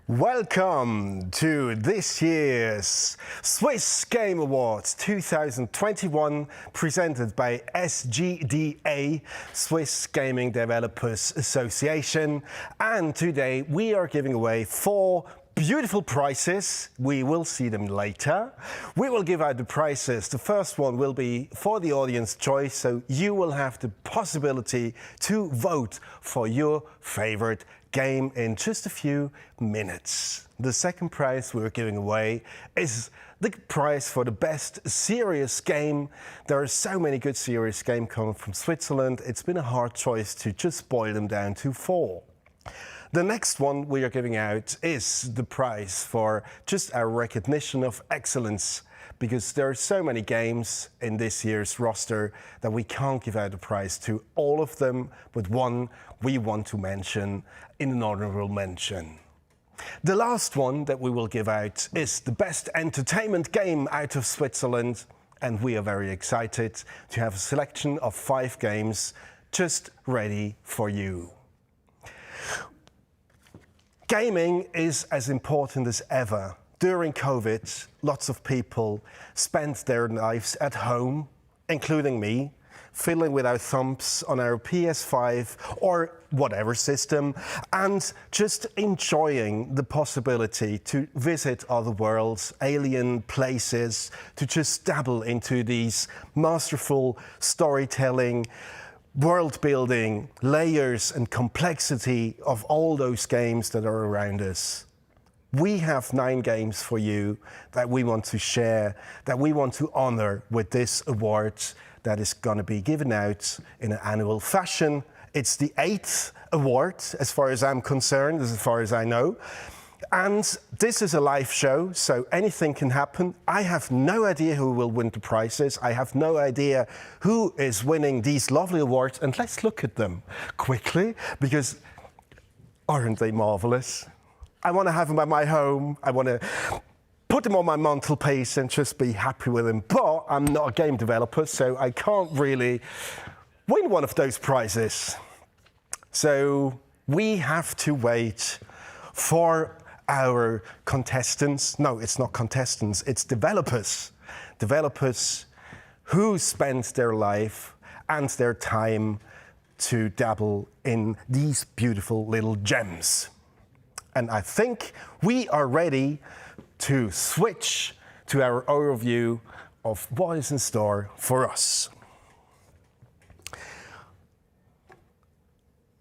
Welcome to this year's Swiss Game Award 2021, presented by SGDA Swiss Gaming Developers Association. And today we are giving away 4 beautiful prizes. We will see them later. We will give out the prizes. The first one will be for the audience choice, so you will have the possibility to vote for your favorite game in just a few minutes. The second prize we're giving away is the prize for the best serious game. There are so many good serious games coming from Switzerland. It's been a hard choice to just boil them down to 4. The next one we are giving out is the prize for just our recognition of excellence, because there are so many games in this year's roster that we can't give out a prize to all of them, but one we want to mention in an honorable mention. The last one that we will give out is the best entertainment game out of Switzerland, and we are very excited to have a selection of 5 games just ready for you. Gaming is as important as ever. During COVID, lots of people spent their lives at home, including me, fiddling with our thumbs on our PS5 or whatever system, and just enjoying the possibility to visit other worlds, alien places, to just dabble into these masterful storytelling, world building, layers and complexity of all those games that are around us. We have 9 games for you that we want to share, that we want to honor with this award that is going to be given out in an annual fashion. It's the 8th award, as far as I'm concerned, as far as I know. And this is a live show, so anything can happen. I have no idea who will win the prizes. I have no idea who is winning these lovely awards. And let's look at them quickly, because aren't they marvelous? I want to have them at my home. I want to put them on my mantelpiece and just be happy with them. But I'm not a game developer, so I can't really win one of those prizes. So we have to wait for our contestants. No, it's not contestants, it's developers. Developers who spend their life and their time to dabble in these beautiful little gems. And I think we are ready to switch to our overview of what is in store for us.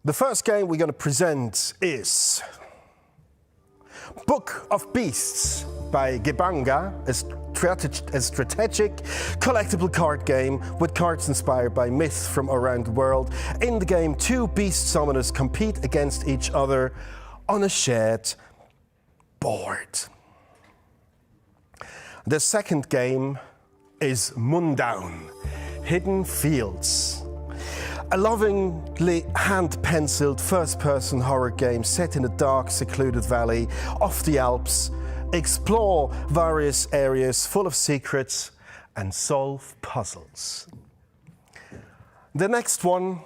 The first game we're going to present is Book of Beasts by Gebanga, a strategic collectible card game with cards inspired by myths from around the world. In the game, 2 beast summoners compete against each other on a shared board. The second game is Mundown, Hidden Fields. A lovingly hand-penciled first-person horror game set in a dark, secluded valley of the Alps. Explore various areas full of secrets and solve puzzles. The next one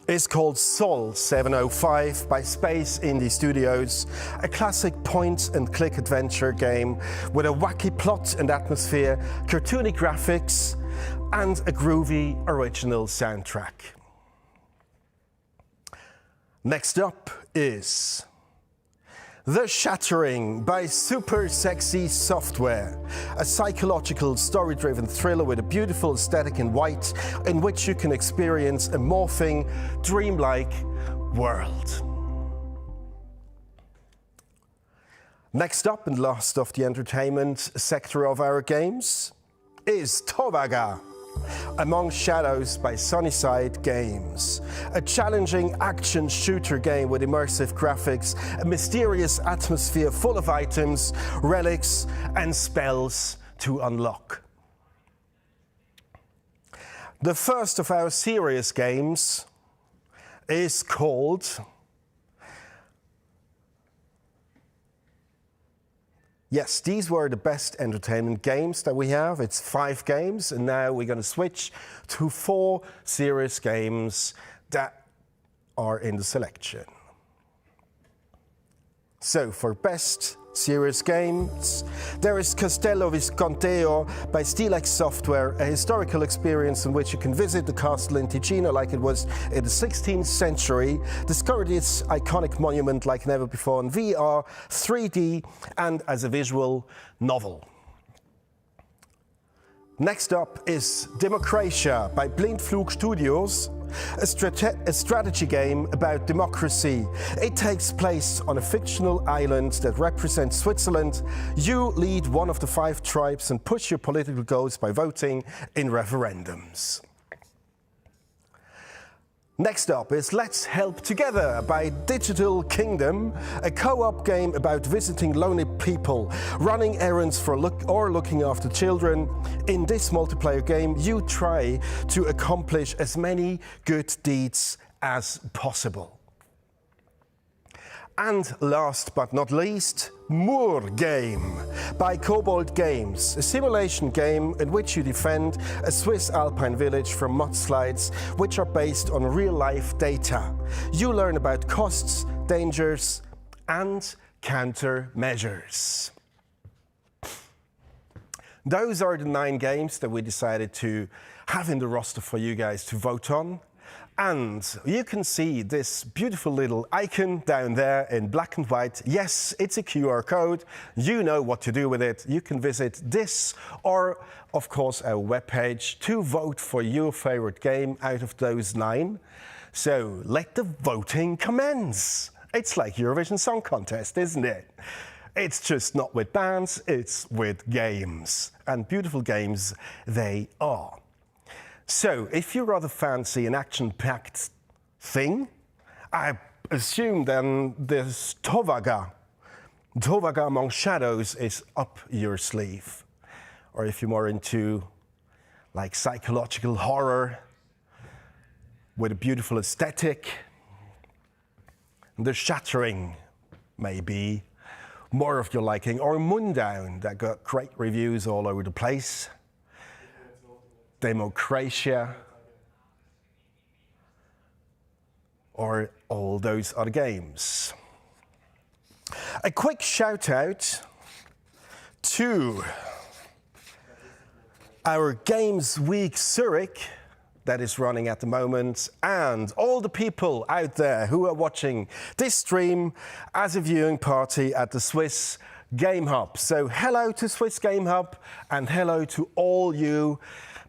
is called Sol 705 by Space Indie Studios, a classic point-and-click adventure game with a wacky plot and atmosphere, cartoony graphics, and a groovy original soundtrack. Next up is The Shattering by Super Sexy Software, a psychological story-driven thriller with a beautiful aesthetic in white, in which you can experience a morphing, dreamlike world. Next up, and last of the entertainment sector of our games, is Tobaga, Among Shadows by Sunnyside Games, a challenging action shooter game with immersive graphics, a mysterious atmosphere full of items, relics, and spells to unlock. The first of our serious games is called Yes, these were the best entertainment games that we have. It's 5 games, and now we're going to switch to 4 serious games that are in the selection. So for best serious games, there is Castello Visconteo by Steelix Software, a historical experience in which you can visit the castle in Ticino like it was in the 16th century, discover its iconic monument like never before in VR, 3D and as a visual novel. Next up is Demokratia by Blindflug Studios, a strategy game about democracy. It takes place on a fictional island that represents Switzerland. You lead one of the 5 tribes and push your political goals by voting in referendums. Next up is Let's Help Together by Digital Kingdom, a co-op game about visiting lonely people, running errands for looking after children. In this multiplayer game, you try to accomplish as many good deeds as possible. And last but not least, Moor Game by Kobold Games, a simulation game in which you defend a Swiss alpine village from mudslides which are based on real-life data. You learn about costs, dangers and countermeasures. Those are the 9 games that we decided to have in the roster for you guys to vote on. And you can see this beautiful little icon down there in black and white. Yes, it's a QR code. You know what to do with it. You can visit this or, of course, our webpage to vote for your favorite game out of those 9. So let the voting commence. It's like Eurovision Song Contest, isn't it? It's just not with bands, it's with games. And beautiful games they are. So, if you rather fancy an action-packed thing, I assume then this Tovaga Among Shadows is up your sleeve. Or if you're more into like psychological horror with a beautiful aesthetic, The Shattering may be more of your liking. Or Moondown, that got great reviews all over the place. Demokratia, or all those other games. A quick shout out to our Games Week Zurich that is running at the moment, and all the people out there who are watching this stream as a viewing party at the Swiss Game Hub. So hello to Swiss Game Hub and hello to all you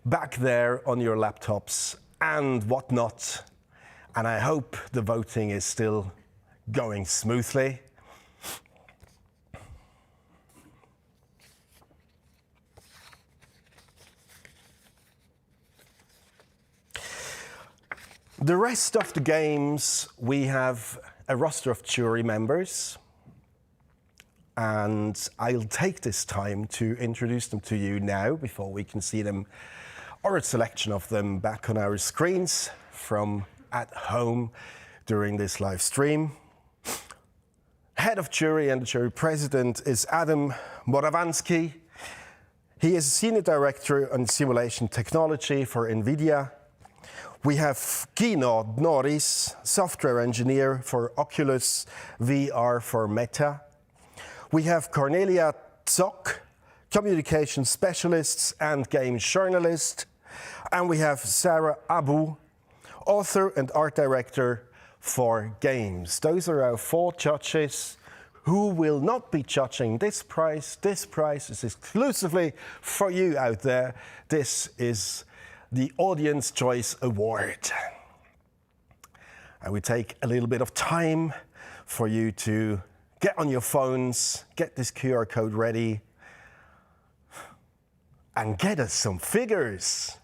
back there on your laptops and whatnot. And I hope the voting is still going smoothly. The rest of the games, we have a roster of jury members. And I'll take this time to introduce them to you now before we can see them, or a selection of them, back on our screens from at home during this live stream. Head of jury and the jury president is Adam Morawansky. He is a senior director on simulation technology for NVIDIA. We have Gino Norris, software engineer for Oculus VR for Meta. We have Cornelia Zock, communication specialist and game journalist. And we have Sarah Abu, author and art director for games. Those are our 4 judges who will not be judging this prize. This prize is exclusively for you out there. This is the Audience Choice Award. And we take a little bit of time for you to get on your phones, get this QR code ready, and get us some figures.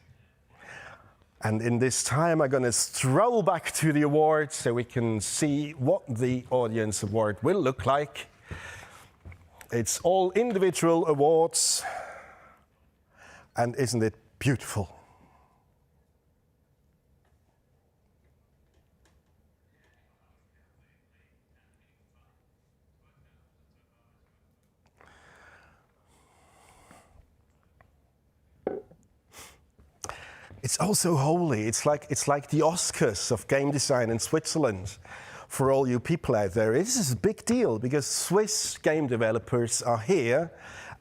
And in this time, I'm going to stroll back to the awards so we can see what the Audience Award will look like. It's all individual awards, and isn't it beautiful? It's also holy. It's like the Oscars of game design in Switzerland. for all you people out there. This is a big deal because Swiss game developers are here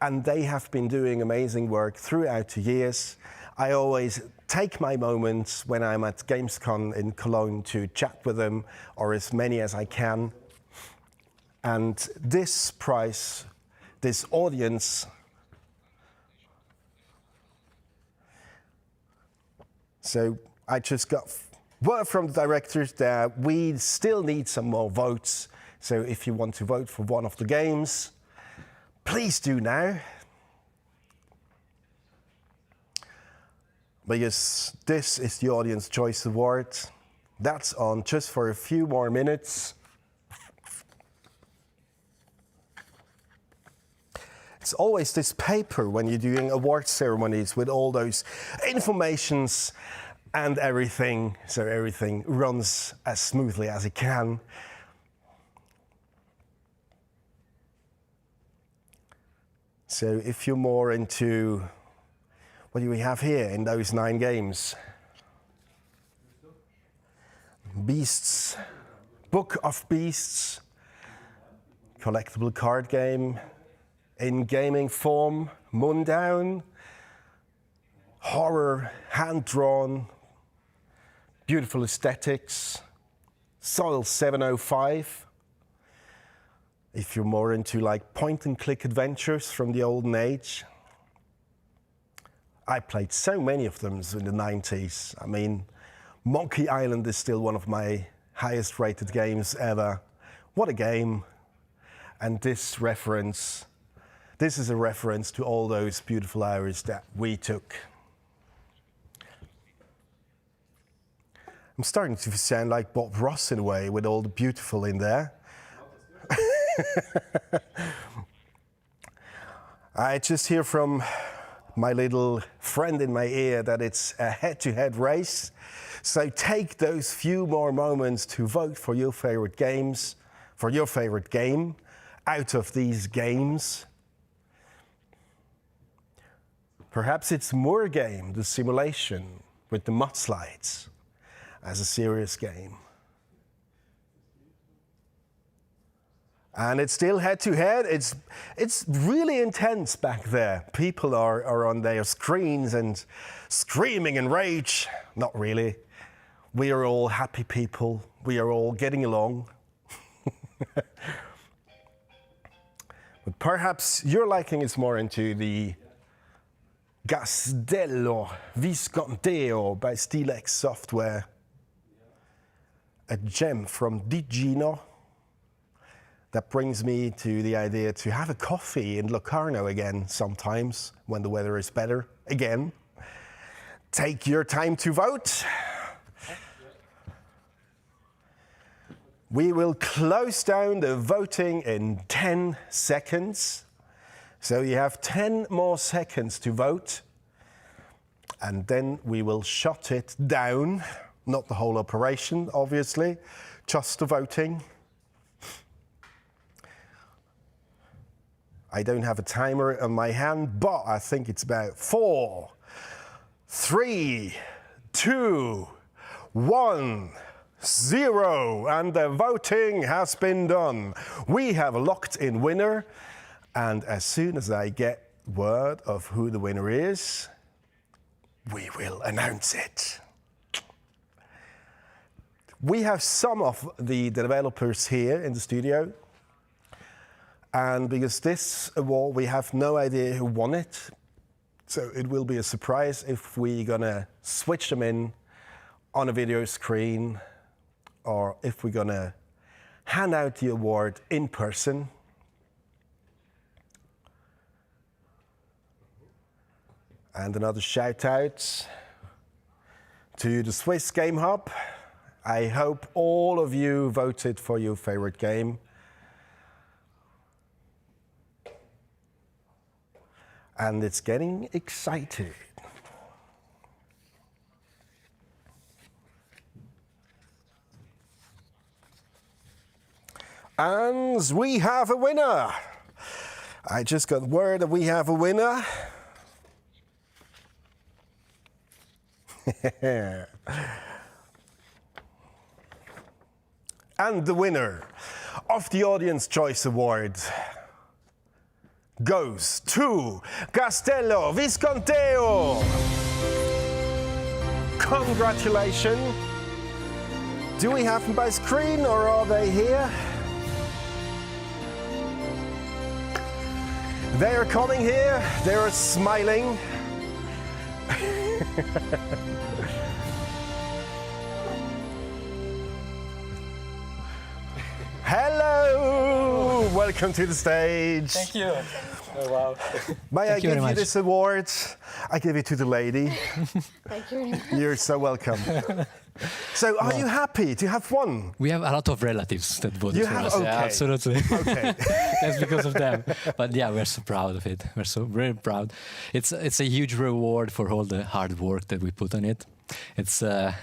and they have been doing amazing work throughout the years. I always take my moments when I'm at Gamescom in Cologne to chat with them, or as many as I can. And this prize, this audience, so I just got word from the directors that we still need some more votes. So if you want to vote for one of the games, please do now. Because this is the Audience Choice Award. That's on just for a few more minutes. It's always this paper when you're doing award ceremonies with all those informations and everything, so everything runs as smoothly as it can. So if you're more into, what do we have here in those 9 games? Beasts, Book of Beasts, collectible card game, in gaming form, Mundown, horror, hand-drawn, beautiful aesthetics, Soil 705. If you're more into like point-and-click adventures from the olden age. I played so many of them in the 90s. I mean, Monkey Island is still one of my highest rated games ever. What a game. And this is a reference to all those beautiful hours that we took. I'm starting to sound like Bob Ross in a way, with all the beautiful in there. I just hear from my little friend in my ear that it's a head-to-head race. So take those few more moments to vote for your favorite games, for your favorite game out of these games. Perhaps it's Moor Game, the simulation with the mudslides, as a serious game. And it's still head-to-head. It's really intense back there. People are on their screens and screaming in rage. Not really. We are all happy people. We are all getting along. But perhaps your liking is more into the Castello Visconteo by Steelix Software. A gem from Digino. That brings me to the idea to have a coffee in Locarno again sometimes when the weather is better again. Take your time to vote. We will close down the voting in 10 seconds. So you have 10 more seconds to vote. And then we will shut it down. Not the whole operation, obviously, just the voting. I don't have a timer on my hand, but I think it's about 4, 3, 2, 1, 0, and the voting has been done. We have a locked-in winner, and as soon as I get word of who the winner is, we will announce it. We have some of the developers here in the studio. And because this award, we have no idea who won it. So it will be a surprise if we're gonna switch them in on a video screen or if we're gonna hand out the award in person. And another shout out to the Swiss Game Hub. I hope all of you voted for your favorite game. And it's getting exciting. And we have a winner. I just got word that we have a winner. And the winner of the Audience Choice Award goes to Castello Visconteo. Congratulations. Do we have them by screen or are they here? They are coming here, they are smiling. Hello! Welcome to the stage. Thank you. Oh, wow. May I give you this award? I give it to the lady. Thank you. You're so welcome. So, are you happy to have won? We have a lot of relatives that voted You for have? us. Okay. Yeah, absolutely. Okay. That's because of them. But yeah, we're so proud of it. We're so very proud. It's a huge reward for all the hard work that we put on it. It's I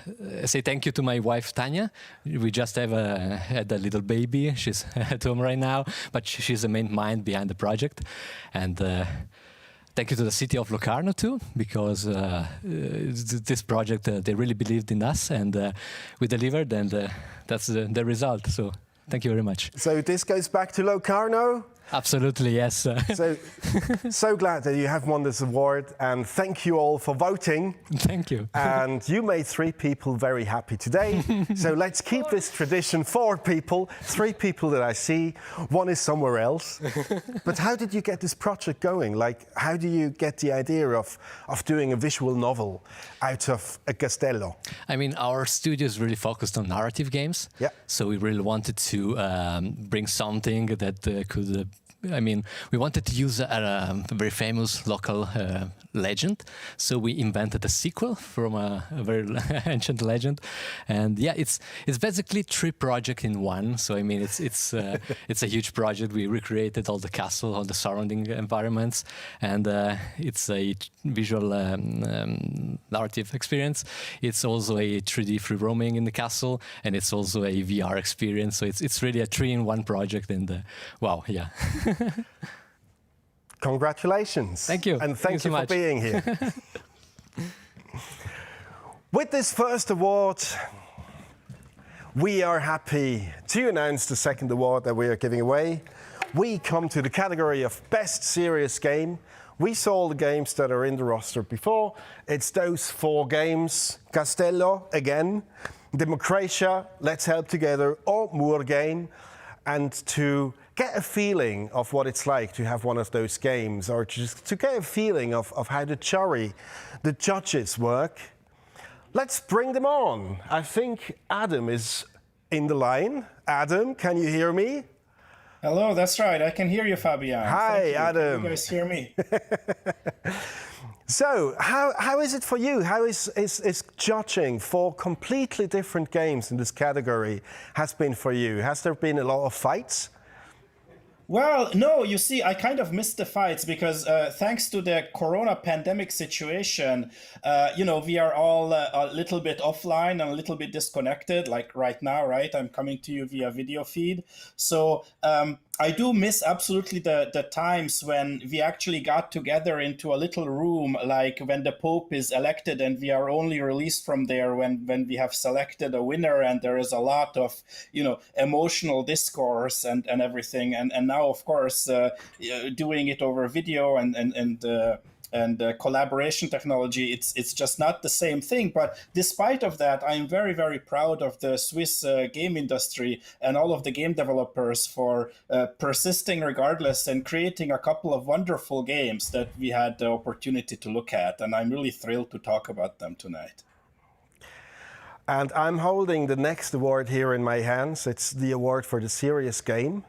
say thank you to my wife Tanya. We just had a little baby. She's at home right now, but she's the main mind behind the project. And thank you to the city of Locarno too, because this project they really believed in us, and we delivered, and that's the result. So thank you very much. So this goes back to Locarno? Absolutely, yes. So glad that you have won this award, and thank you all for voting. Thank you. And you made 3 people very happy today. So let's keep this tradition. 4 people, 3 people that I see, 1 is somewhere else. But how did you get this project going? Like, how do you get the idea of doing a visual novel out of a Castello? I mean, our studio is really focused on narrative games. Yeah. So we really wanted to bring something that could. I mean, we wanted to use a very famous local legend, so we invented a sequel from a very ancient legend, and yeah, it's basically 3 projects in one. So I mean, it's a huge project. We recreated all the castle, all the surrounding environments, and it's a visual narrative experience. It's also a 3D free roaming in the castle, and it's also a VR experience. So it's really a 3-in-1 project, and wow, yeah. Congratulations. Thank you. And thank you so for much. being here. With this first award, we are happy to announce the second award that we are giving away. We come to the category of Best Serious Game. We saw all the games that are in the roster before. It's those 4 games. Castello, again. Democratia, Let's Help Together, or Moorgame. And to get a feeling of what it's like to have one of those games, or just to get a feeling of how the judges work, let's bring them on. I think Adam is in the line. Adam, can you hear me? Hello, that's right. I can hear you, Fabian. Hi, Adam. Can you guys hear me? So, how is it for you? How is judging 4 completely different games in this category has been for you? Has there been a lot of fights? Well, no, you see, I kind of missed the fights because thanks to the corona pandemic situation, we are all a little bit offline and a little bit disconnected, like right now, right? I'm coming to you via video feed. So I do miss absolutely the times when we actually got together into a little room, like when the Pope is elected and we are only released from there when we have selected a winner, and there is a lot of, emotional discourse and everything. And now, of course, doing it over video and collaboration technology, it's just not the same thing. But despite of that, I'm very, very proud of the Swiss game industry and all of the game developers for persisting regardless and creating a couple of wonderful games that we had the opportunity to look at. And I'm really thrilled to talk about them tonight. And I'm holding the next award here in my hands. It's the award for the serious game.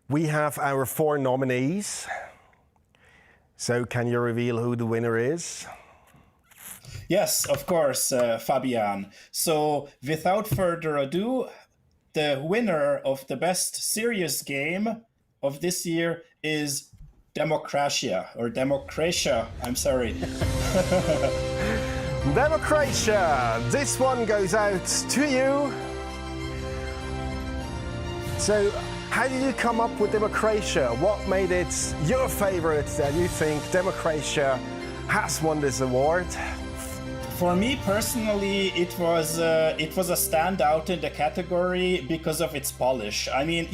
We have our 4 nominees. So can you reveal who the winner is? Yes, of course, Fabian. So without further ado, the winner of the Best Serious Game of this year is Democratia, or Democratia, I'm sorry. Democratia! This one goes out to you. So, how did you come up with Democratia? What made it your favorite that you think Democratia has won this award? For me personally, it was a standout in the category because of its polish. I mean,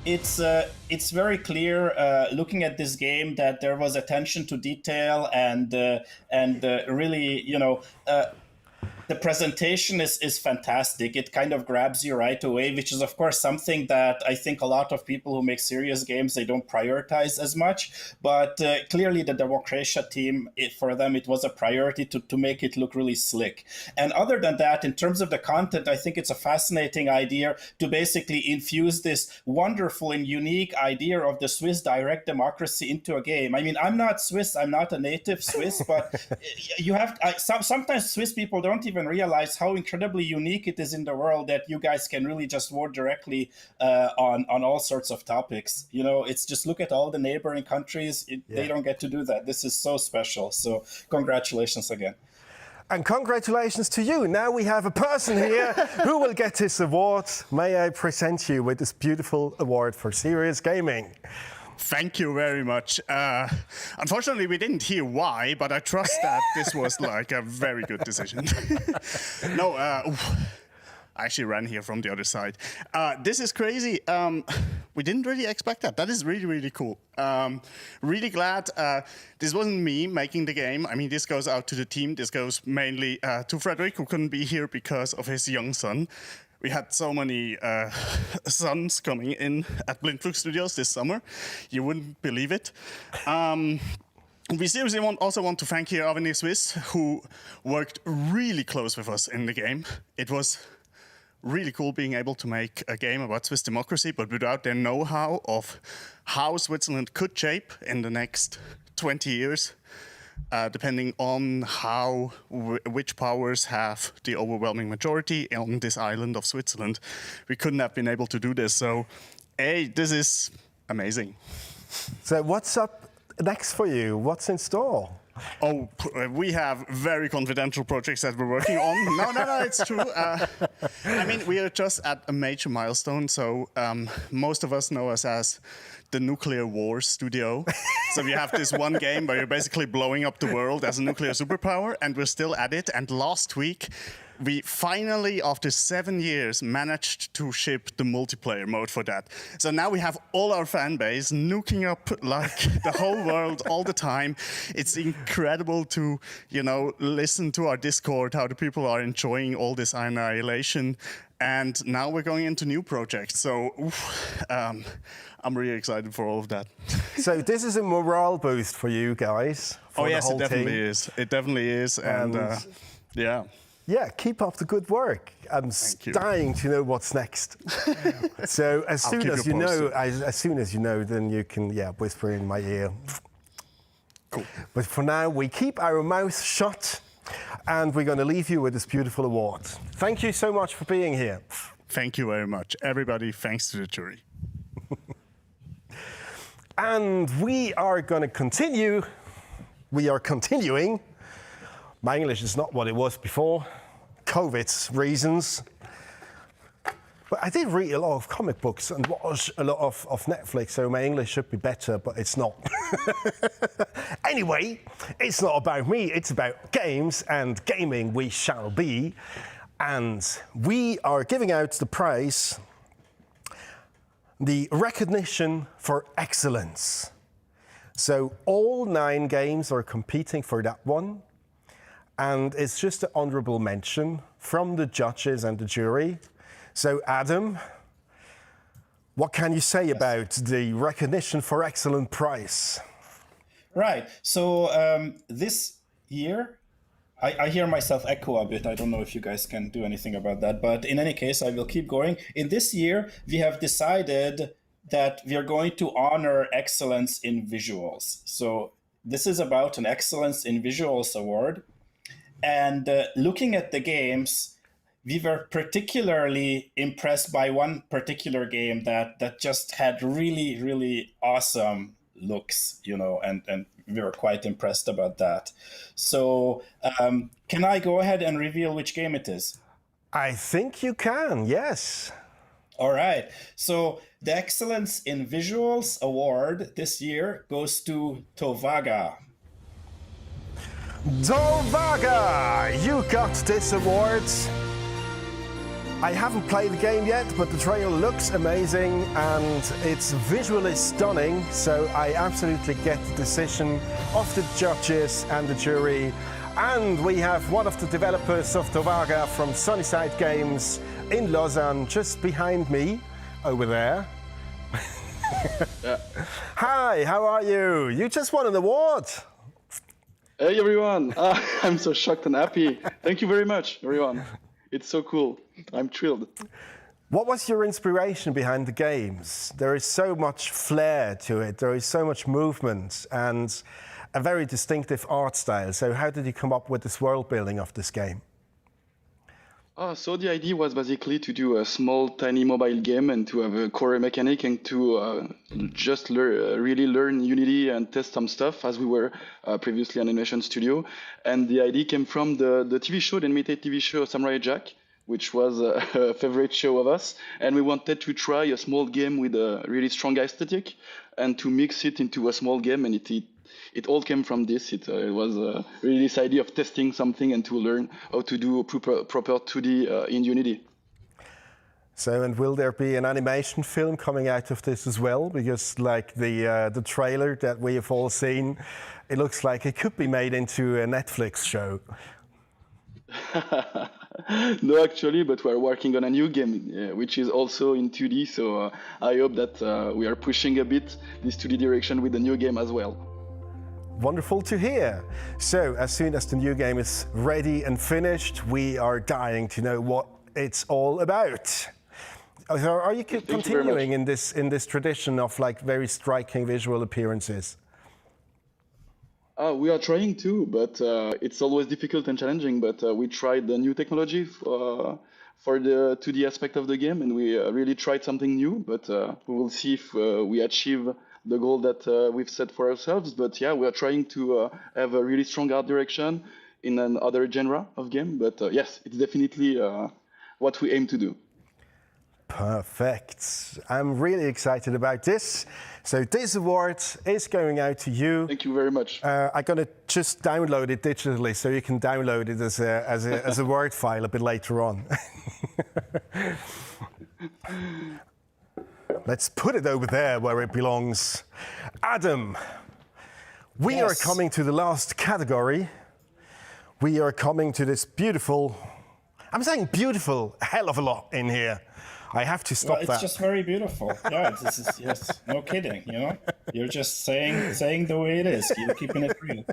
it's very clear looking at this game that there was attention to detail and really, the presentation is fantastic. It kind of grabs you right away, which is, of course, something that I think a lot of people who make serious games, they don't prioritize as much. But clearly the Democratia team, for them, it was a priority to make it look really slick. And other than that, in terms of the content, I think it's a fascinating idea to basically infuse this wonderful and unique idea of the Swiss direct democracy into a game. I mean, I'm not Swiss, I'm not a native Swiss, but sometimes Swiss people don't even realize how incredibly unique it is in the world that you guys can really just vote directly on all sorts of topics. It's just look at all the neighboring countries. They don't get to do that. This is so special. So congratulations again. And congratulations to you. Now we have a person here who will get this award. May I present you with this beautiful award for serious gaming. Thank you very much. Unfortunately, we didn't hear why, but I trust that this was like a very good decision. No, I actually ran here from the other side. This is crazy. We didn't really expect that. That is really, really cool. Really glad this wasn't me making the game. I mean, this goes out to the team. This goes mainly to Frederick, who couldn't be here because of his young son. We had so many sons coming in at Blindflug Studios this summer. You wouldn't believe it. We seriously also want to thank here Avenir Swiss, who worked really close with us in the game. It was really cool being able to make a game about Swiss democracy, but without their know-how of how Switzerland could shape in the next 20 years. Depending on which powers have the overwhelming majority on this island of Switzerland. We couldn't have been able to do this. So, this is amazing. So what's up next for you? What's in store? Oh, we have very confidential projects that we're working on. No, it's true. I mean, we are just at a major milestone. So most of us know us as the nuclear war studio. So we have this one game where you're basically blowing up the world as a nuclear superpower, and we're still at it. And last week, we finally, after 7 years, managed to ship the multiplayer mode for that. So now we have all our fan base nuking up like the whole world all the time. It's incredible to, listen to our Discord, how the people are enjoying all this annihilation. And now we're going into new projects. So I'm really excited for all of that. So this is a morale boost for you guys. For yes, the whole it definitely team. is. It definitely is. And yeah. Yeah, keep up the good work. I'm dying to know what's next. So as soon as you know, then you can whisper in my ear. Cool. But for now, we keep our mouth shut, and we're going to leave you with this beautiful award. Thank you so much for being here. Thank you very much, everybody. Thanks to the jury. And we are going to continue. We are continuing. My English is not what it was before, COVID's reasons. But I did read a lot of comic books and watch a lot of Netflix, so my English should be better, but it's not. Anyway, it's not about me, it's about games, and gaming we shall be. And we are giving out the prize, the recognition for excellence. So all 9 games are competing for that one. And it's just an honorable mention from the judges and the jury. So Adam, what can you say about the recognition for excellent prize? Right. So this year, I hear myself echo a bit. I don't know if you guys can do anything about that. But in any case, I will keep going. In this year, we have decided that we are going to honor excellence in visuals. So this is about an Excellence in Visuals award. And looking at the games, we were particularly impressed by one particular game that just had really, really awesome looks, and we were quite impressed about that. So can I go ahead and reveal which game it is? I think you can, yes. All right. So the Excellence in Visuals award this year goes to Tovaga. Dolvaga, you got this award. I haven't played the game yet, but the trailer looks amazing and it's visually stunning, so I absolutely get the decision of the judges and the jury. And we have one of the developers of Dolvaga from Sunnyside Games in Lausanne, just behind me, over there. Yeah. Hi, how are you? You just won an award. Hey everyone! I'm so shocked and happy. Thank you very much, everyone. It's so cool. I'm thrilled. What was your inspiration behind the games? There is so much flair to it, there is so much movement and a very distinctive art style. So how did you come up with this world building of this game? So the idea was basically to do a small, tiny mobile game and to have a core mechanic and to just really learn Unity and test some stuff as we were previously an animation studio. And the idea came from the TV show, the animated TV show Samurai Jack, which was a favorite show of us. And we wanted to try a small game with a really strong aesthetic and to mix it into a small game, and it all came from this. It was really this idea of testing something and to learn how to do proper 2D in Unity. So, and will there be an animation film coming out of this as well? Because like the trailer that we have all seen, it looks like it could be made into a Netflix show. No, actually, but we're working on a new game, which is also in 2D. So I hope that we are pushing a bit this 2D direction with the new game as well. Wonderful to hear. So as soon as the new game is ready and finished, we are dying to know what it's all about. So are you continuing in this tradition of like very striking visual appearances? We are trying to, but it's always difficult and challenging. But we tried the new technology for the 2D aspect of the game, and we really tried something new. But we will see if we achieve the goal that we've set for ourselves. But yeah, we are trying to have a really strong art direction in another genre of game. But yes, it's definitely what we aim to do. Perfect. I'm really excited about this. So this award is going out to you. Thank you very much. I'm going to just download it digitally so you can download it as a Word file a bit later on. Let's put it over there where it belongs. Adam, we are coming to the last category. We are coming to this beautiful, I'm saying beautiful, a hell of a lot in here. I have to stop that. It's just very beautiful. Yeah, this is, yes, no kidding, you know? You're just saying the way it is. You're keeping it real.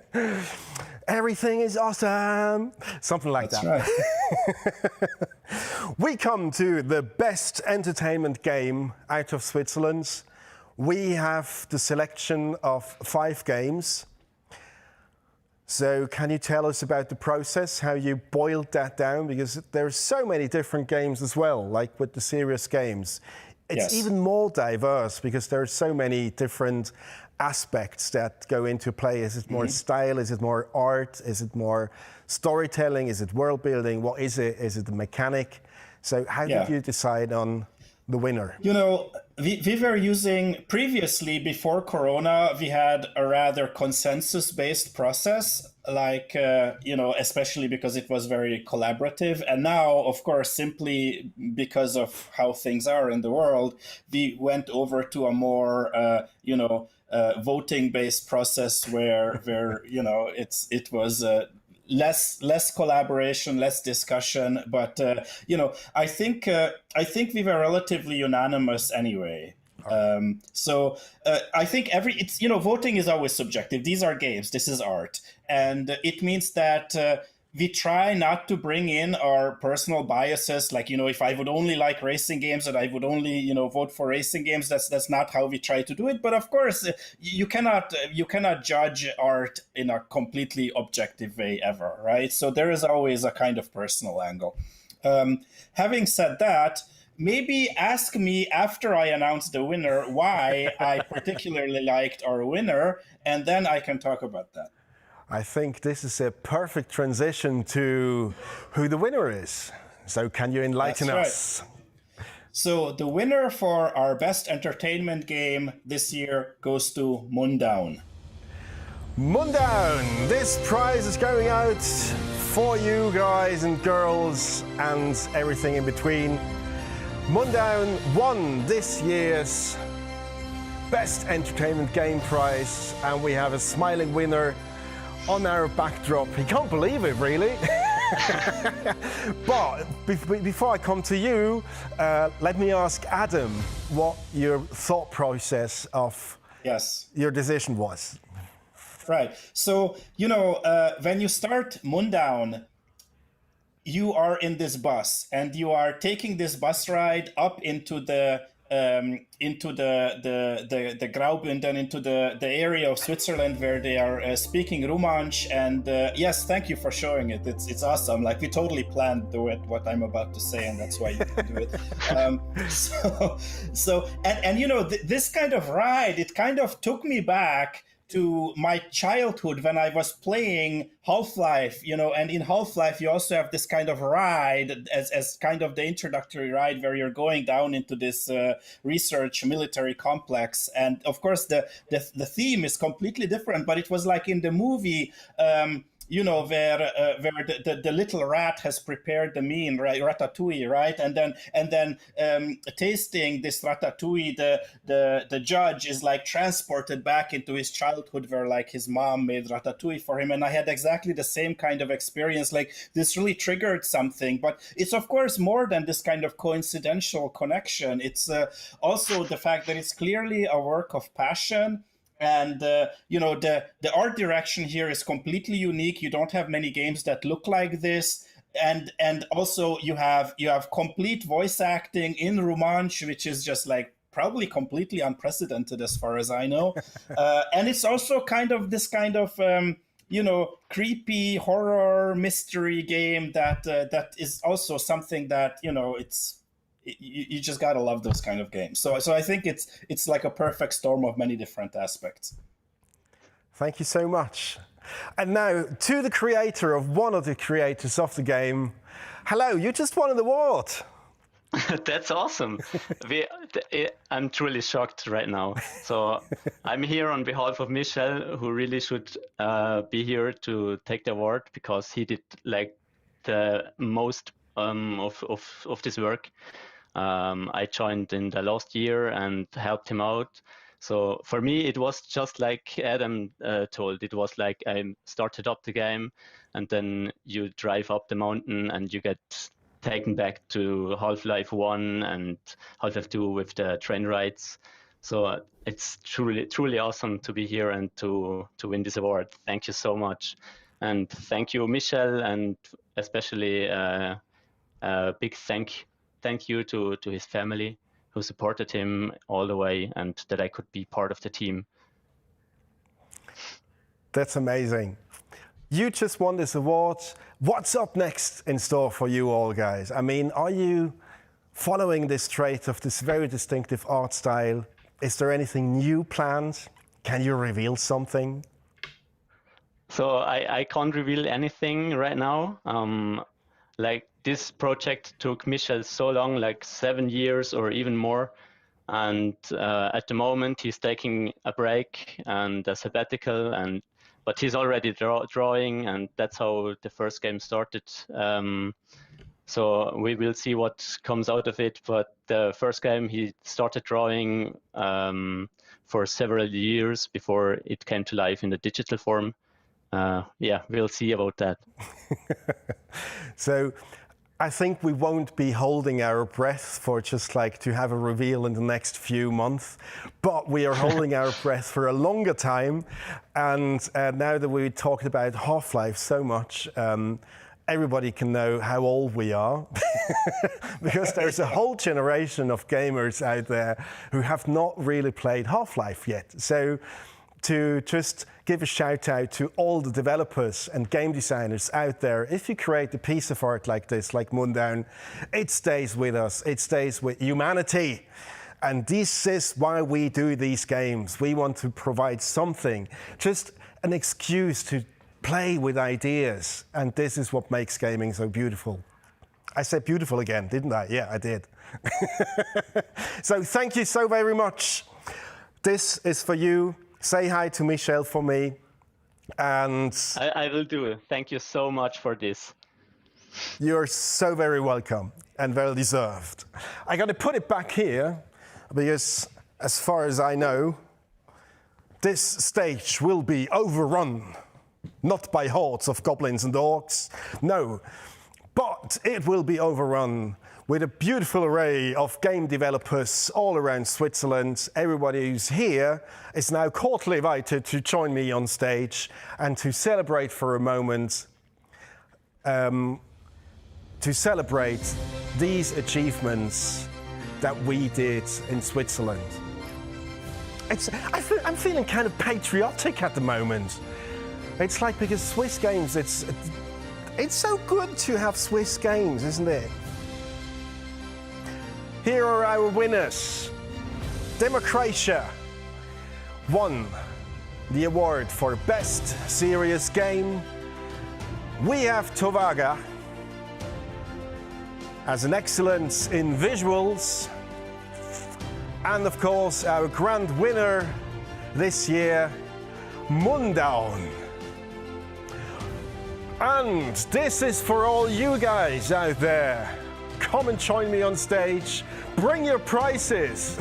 Everything is awesome. Something like That's that. Right. We come to the best entertainment game out of Switzerland. We have the selection of 5 games. So can you tell us about the process, how you boiled that down? Because there are so many different games as well, like with the serious games. It's even more diverse because there are so many different aspects that go into play. Is it more style? Is it more art? Is it more storytelling? Is it world building? What is it? Is it the mechanic? So how did you decide on the winner? You know, we were using previously, before Corona, we had a rather consensus-based process, like, you know, especially because it was very collaborative. And now, of course, simply because of how things are in the world, we went over to a more, you know, voting-based process where you know, it was less collaboration, less discussion, but you know, I think we were relatively unanimous anyway. So I think it's, you know, voting is always subjective. These are games. This is art, and it means that we try not to bring in our personal biases. Like, you know, if I would only like racing games and I would only, you know, vote for racing games, that's not how we try to do it. But of course, you cannot judge art in a completely objective way ever, right? So there is always a kind of personal angle. Having said that, maybe ask me after I announce the winner why I particularly liked our winner, and then I can talk about that. I think this is a perfect transition to who the winner is. So can you enlighten us? So the winner for our best entertainment game this year goes to Moondown. Mundown, this prize is going out for you guys and girls and everything in between. Mundown won this year's Best Entertainment Game Prize, and we have a smiling winner on our backdrop. He can't believe it, really. But before I come to you, let me ask Adam what your thought process of your decision was. Right. So, when you start Mundown, you are in this bus and you are taking this bus ride up into the Graubünden, into the area of Switzerland where they are speaking Romansh. And yes, thank you for showing it. It's awesome. Like, we totally planned what I'm about to say, and that's why you can do it. This kind of ride, it kind of took me back to my childhood when I was playing Half-Life, and in Half-Life you also have this kind of ride as kind of the introductory ride where you're going down into this research military complex. And of course the theme is completely different, but it was like in the movie, where the little rat has prepared the meal, right, ratatouille, right, and then tasting this ratatouille, the judge is like transported back into his childhood where like his mom made ratatouille for him, and I had exactly the same kind of experience. Like, this really triggered something, but it's of course more than this kind of coincidental connection. It's also the fact that it's clearly a work of passion. And the art direction here is completely unique. You don't have many games that look like this, and also you have complete voice acting in Romansh, which is just like probably completely unprecedented as far as I know. And it's also kind of this kind of creepy horror mystery game that is also something that you just gotta love those kind of games. So I think it's like a perfect storm of many different aspects. Thank you so much. And now to the creator of one of the creators of the game. Hello, you just won an award. That's awesome. I'm truly shocked right now. So I'm here on behalf of Michel, who really should be here to take the award because he did like the most of this work. I joined in the last year and helped him out. So for me, it was just like Adam told. It was like I started up the game, and then you drive up the mountain and you get taken back to Half-Life 1 and Half-Life 2 with the train rides. So it's truly awesome to be here and to win this award. Thank you so much. And thank you, Michel, and especially big thank you to his family who supported him all the way and that I could be part of the team. That's amazing. You just won this award. What's up next in store for you all, guys? I mean, are you following this trait of this very distinctive art style? Is there anything new planned? Can you reveal something? So I can't reveal anything right now. Like, this project took Michel so long, like 7 years or even more. And at the moment he's taking a break and a sabbatical, but he's already drawing, and that's how the first game started. So we will see what comes out of it. But the first game he started drawing for several years before it came to life in the digital form. We'll see about that. So I think we won't be holding our breath for just like to have a reveal in the next few months, but we are holding our breath for a longer time. And now that we talked about Half-Life so much, everybody can know how old we are because there's a whole generation of gamers out there who have not really played Half-Life yet. So to just give a shout out to all the developers and game designers out there. If you create a piece of art like this, like Mundown, it stays with us, it stays with humanity. And this is why we do these games. We want to provide something, just an excuse to play with ideas. And this is what makes gaming so beautiful. I said beautiful again, didn't I? Yeah, I did. So thank you so very much. This is for you. Say hi to Michel for me. And I will do. Thank you so much for this. you're so very welcome and well deserved. I got to put it back here because, as far as I know, this stage will be overrun, not by hordes of goblins and orcs, no, but it will be overrun with a beautiful array of game developers all around Switzerland. Everybody who's here is now cordially invited to join me on stage and to celebrate for a moment, to celebrate these achievements that we did in Switzerland. I'm feeling kind of patriotic at the moment. It's like, because Swiss games, it's so good to have Swiss games, isn't it? Here are our winners. Democratia won the award for Best Serious Game. We have Tovaga as an excellence in visuals. And of course, our grand winner this year, Mundown. And this is for all you guys out there. Come and join me on stage. Bring your prizes.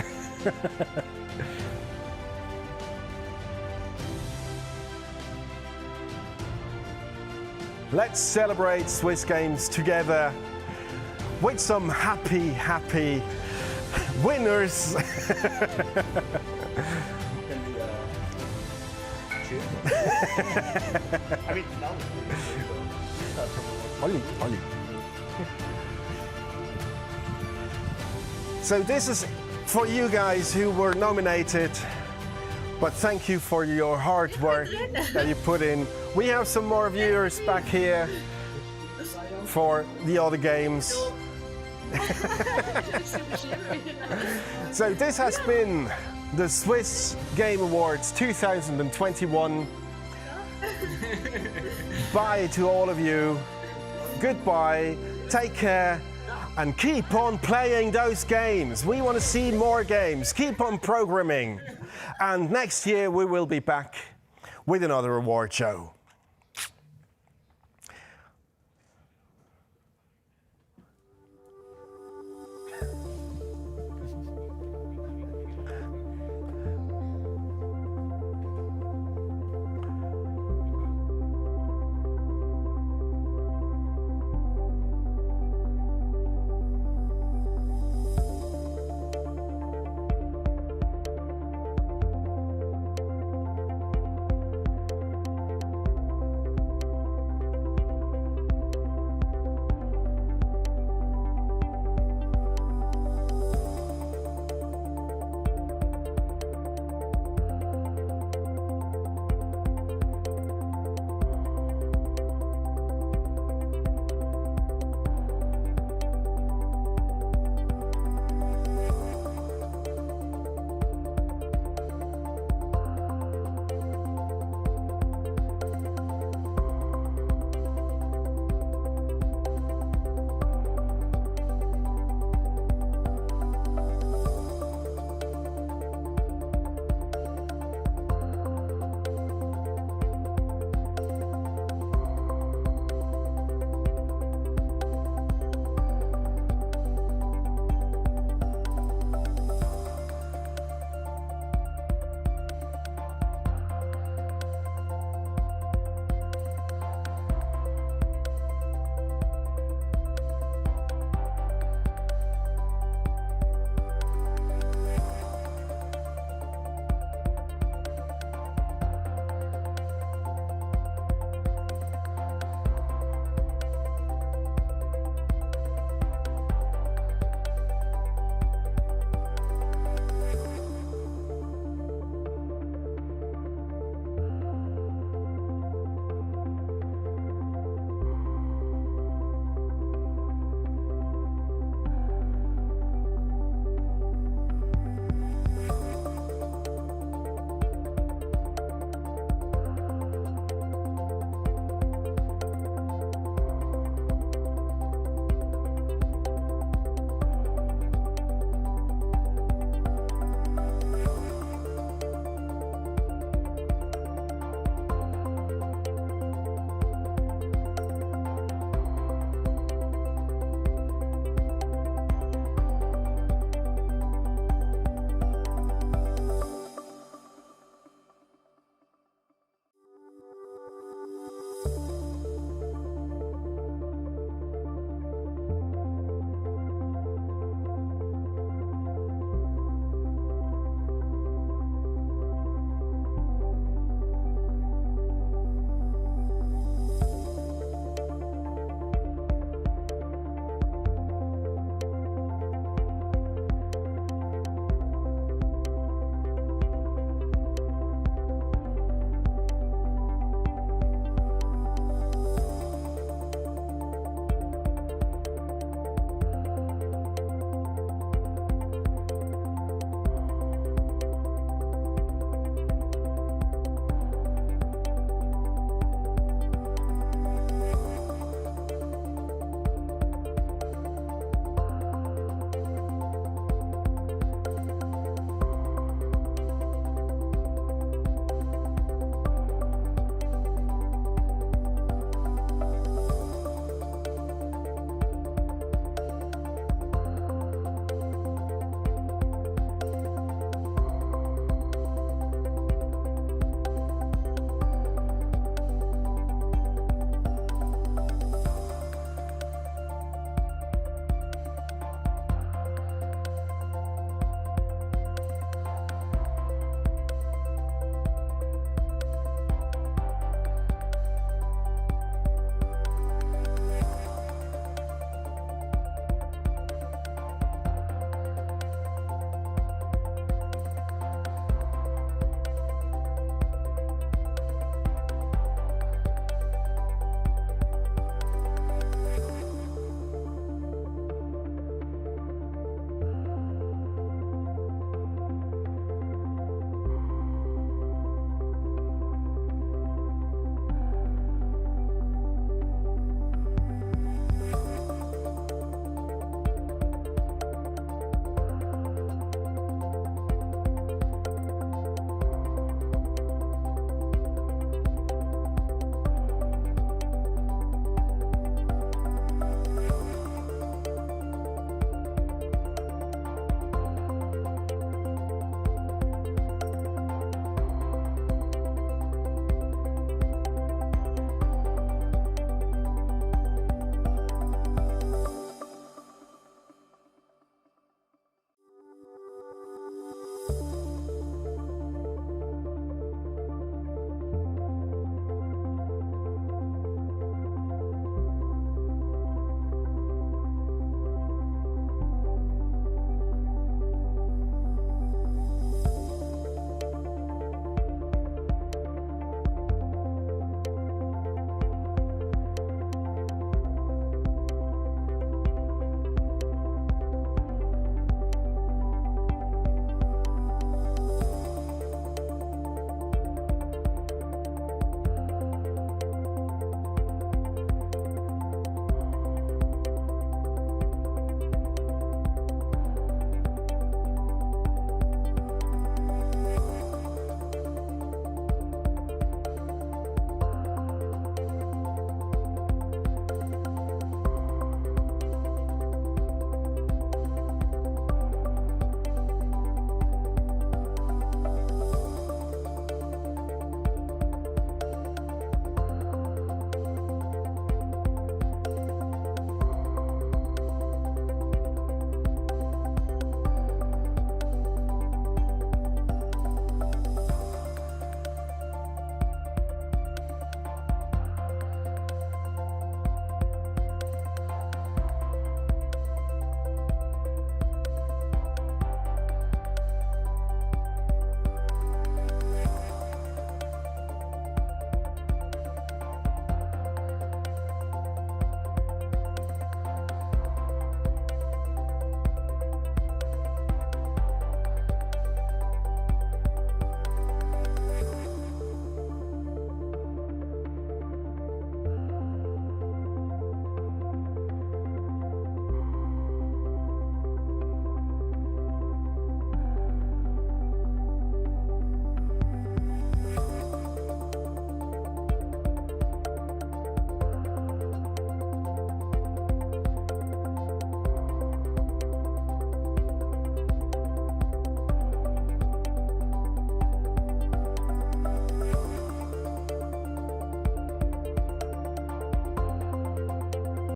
Let's celebrate Swiss games together with some happy winners. I mean, no. Ollie. So this is for you guys who were nominated, but thank you for your hard work that you put in. We have some more viewers back here for the other games. So this has been the Swiss Game Awards 2021. Bye to all of you. Goodbye. Take care. And keep on playing those games. We want to see more games. Keep on programming. And next year we will be back with another award show.